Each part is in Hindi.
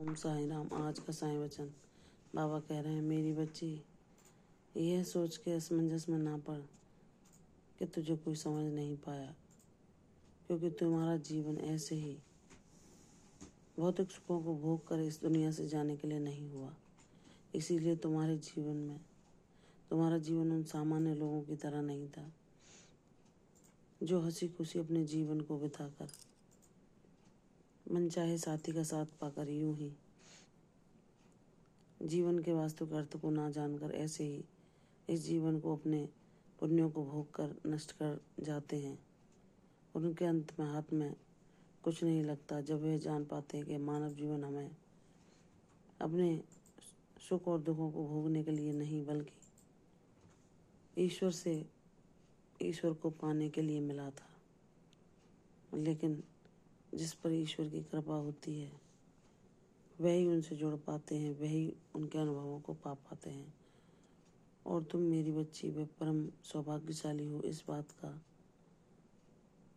ओम साई राम। आज का साईं वचन बाबा कह रहे हैं, मेरी बच्ची यह सोच के असमंजस में ना पड़ कि तुझे कोई समझ नहीं पाया, क्योंकि तुम्हारा जीवन ऐसे ही भौतिक सुखों को भोग कर इस दुनिया से जाने के लिए नहीं हुआ। इसीलिए तुम्हारे जीवन में तुम्हारा जीवन उन सामान्य लोगों की तरह नहीं था जो हंसी खुशी अपने जीवन को बिताकर मनचाहे साथी का साथ पाकर यूं ही जीवन के वास्तविक अर्थ को ना जानकर ऐसे ही इस जीवन को अपने पुण्यों को भोग कर नष्ट कर जाते हैं। और उनके अंत में हाथ में कुछ नहीं लगता जब वे जान पाते हैं कि मानव जीवन हमें अपने सुख और दुखों को भोगने के लिए नहीं, बल्कि ईश्वर को पाने के लिए मिला था। लेकिन जिस पर ईश्वर की कृपा होती है वही उनसे जुड़ पाते हैं, वही उनके अनुभवों को पा पाते हैं। और तुम मेरी बच्ची वे परम सौभाग्यशाली हो, इस बात का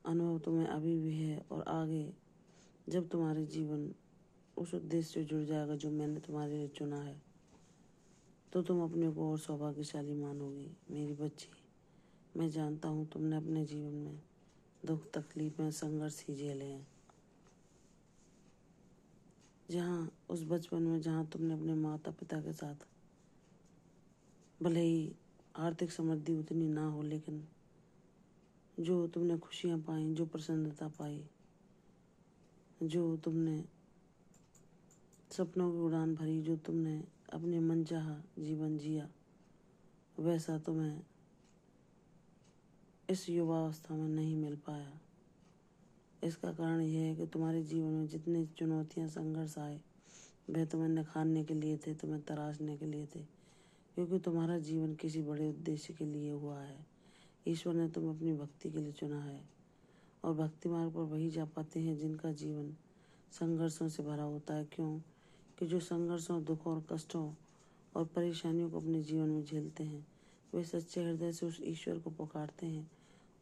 अनुभव तुम्हें अभी भी है। और आगे जब तुम्हारे जीवन उस उद्देश्य से जुड़ जाएगा जो मैंने तुम्हारे लिए चुना है, तो तुम अपने को और सौभाग्यशाली मानोगी। मेरी बच्ची, मैं जानता हूँ तुमने अपने जीवन में दुख तकलीफें संघर्ष ही झेले हैं। जहाँ उस बचपन में जहाँ तुमने अपने माता पिता के साथ भले ही आर्थिक समृद्धि उतनी ना हो, लेकिन जो तुमने खुशियाँ पाई, जो प्रसन्नता पाई, जो तुमने सपनों की उड़ान भरी, जो तुमने अपने मनचाहा जीवन जिया, वैसा तुम्हें इस युवावस्था में नहीं मिल पाया। इसका कारण यह है कि तुम्हारे जीवन में जितनी चुनौतियां संघर्ष आए वह तुम्हें निखारने के लिए थे, तुम्हें तराशने के लिए थे, क्योंकि तुम्हारा जीवन किसी बड़े उद्देश्य के लिए हुआ है। ईश्वर ने तुम्हें अपनी भक्ति के लिए चुना है, और भक्ति मार्ग पर वही जा पाते हैं जिनका जीवन संघर्षों से भरा होता है। क्यों कि जो संघर्षों, दुखों और कष्टों और परेशानियों को अपने जीवन में झेलते हैं, वे सच्चे हृदय से उस ईश्वर को पुकारते हैं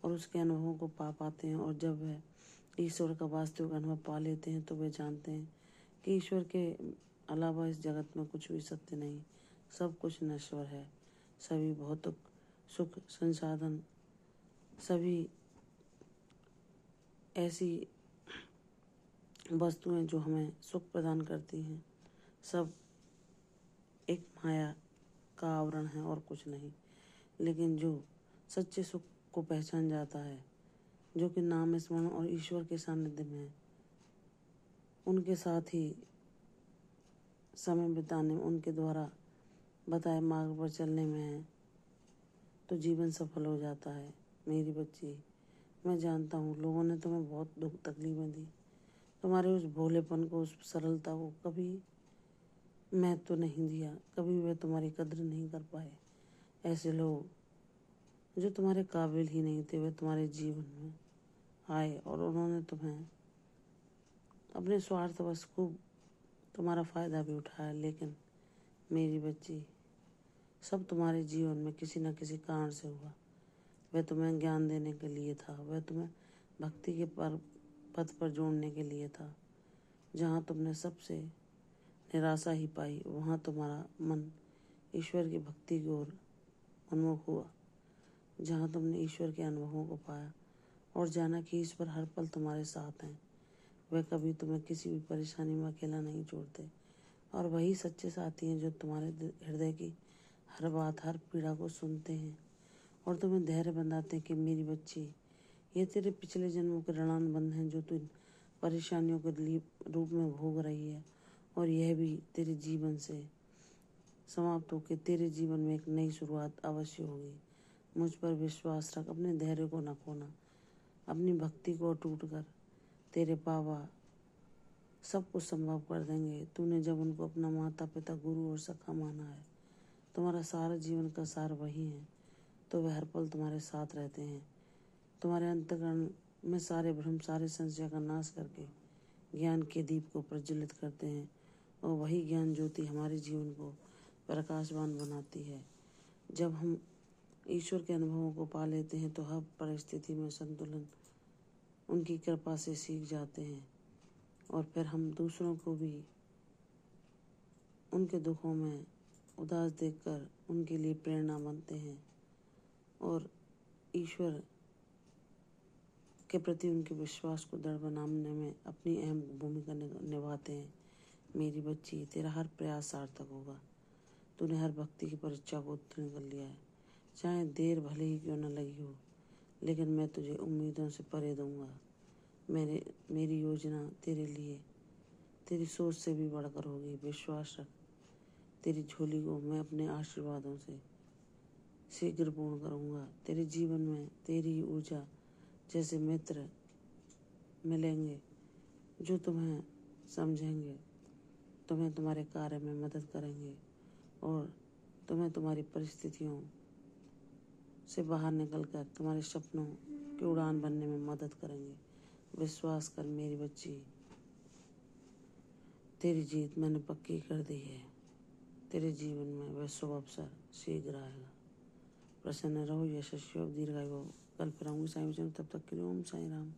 और उसके अनुभवों को पा पाते हैं। और जब वह ईश्वर का वास्तविक अनुभव पा लेते हैं तो वे जानते हैं कि ईश्वर के अलावा इस जगत में कुछ भी सत्य नहीं, सब कुछ नश्वर है। सभी भौतिक सुख संसाधन, सभी ऐसी वस्तुएं जो हमें सुख प्रदान करती हैं, सब एक माया का आवरण है और कुछ नहीं। लेकिन जो सच्चे सुख को पहचान जाता है, जो कि नाम स्मरण और ईश्वर के सानिध्य में है, उनके साथ ही समय बिताने में, उनके द्वारा बताए मार्ग पर चलने में है, तो जीवन सफल हो जाता है। मेरी बच्ची, मैं जानता हूँ लोगों ने तुम्हें बहुत दुख तकलीफें दी, तुम्हारे उस भोलेपन को, उस सरलता को कभी महत्व तो नहीं दिया, कभी वे तुम्हारी कद्र नहीं कर पाए। ऐसे लोग जो तुम्हारे काबिल ही नहीं थे, वे तुम्हारे जीवन में आए और उन्होंने तुम्हें अपने स्वार्थवश खूब तुम्हारा फ़ायदा भी उठाया। लेकिन मेरी बच्ची, सब तुम्हारे जीवन में किसी न किसी कारण से हुआ। वह तुम्हें ज्ञान देने के लिए था, वह तुम्हें भक्ति के पथ पर जोड़ने के लिए था। जहाँ तुमने सबसे निराशा ही पाई, वहाँ तुम्हारा मन ईश्वर की भक्ति की ओर उन्मुख हुआ। जहाँ तुमने ईश्वर के अनुभवों को पाया और जाना कि ईश्वर हर पल तुम्हारे साथ हैं, वह कभी तुम्हें किसी भी परेशानी में अकेला नहीं छोड़ते। और वही सच्चे साथी हैं जो तुम्हारे हृदय की हर बात, हर पीड़ा को सुनते हैं और तुम्हें धैर्य बंधाते हैं कि मेरी बच्ची, ये तेरे पिछले जन्मों के ऋणानुबंध हैं जो तू परेशानियों के रूप में भोग रही है, और यह भी तेरे जीवन से समाप्त होकर तेरे जीवन में एक नई शुरुआत अवश्य होगी। मुझ पर विश्वास रख, अपने धैर्य को न खोना, अपनी भक्ति को टूट कर तेरे बाबा सब कुछ संभव कर देंगे। तूने जब उनको अपना माता पिता, गुरु और सखा माना है, तुम्हारा सारा जीवन का सार वही है, तो वे हर पल तुम्हारे साथ रहते हैं। तुम्हारे अंतःकरण में सारे भ्रम, सारे संशय का नाश करके ज्ञान के दीप को प्रज्वलित करते हैं, और वही ज्ञान ज्योति हमारे जीवन को प्रकाशवान बनाती है। जब हम ईश्वर के अनुभवों को पा लेते हैं तो हर परिस्थिति में संतुलन उनकी कृपा से सीख जाते हैं, और फिर हम दूसरों को भी उनके दुखों में उदास देखकर उनके लिए प्रेरणा बनते हैं और ईश्वर के प्रति उनके विश्वास को दृढ़ बनाने में अपनी अहम भूमिका निभाते हैं। मेरी बच्ची, तेरा हर प्रयास सार्थक होगा। तूने हर भक्ति की परीक्षा को उत्तीर्ण कर लिया है, चाहे देर भले ही क्यों न लगी हो, लेकिन मैं तुझे उम्मीदों से परे दूंगा। मेरी योजना तेरे लिए तेरी सोच से भी बढ़कर होगी। विश्वास रख, तेरी झोली को मैं अपने आशीर्वादों से शीघ्र पूर्ण करूँगा। तेरे जीवन में तेरी ऊर्जा जैसे मित्र मिलेंगे जो तुम्हें समझेंगे, तुम्हें तुम्हारे कार्य में मदद करेंगे और तुम्हें तुम्हारी परिस्थितियों से बाहर निकलकर तुम्हारे सपनों की उड़ान भरने में मदद करेंगे। विश्वास कर मेरी बच्ची, तेरी जीत मैंने पक्की कर दी है। तेरे जीवन में वह शुभ अवसर शीघ्र आएगा। प्रसन्न रहो, यशस्वी हो, दीर्घायु हो। कल फिर आऊंगी साईं वचन, तब तक के लिए ओम साईं राम।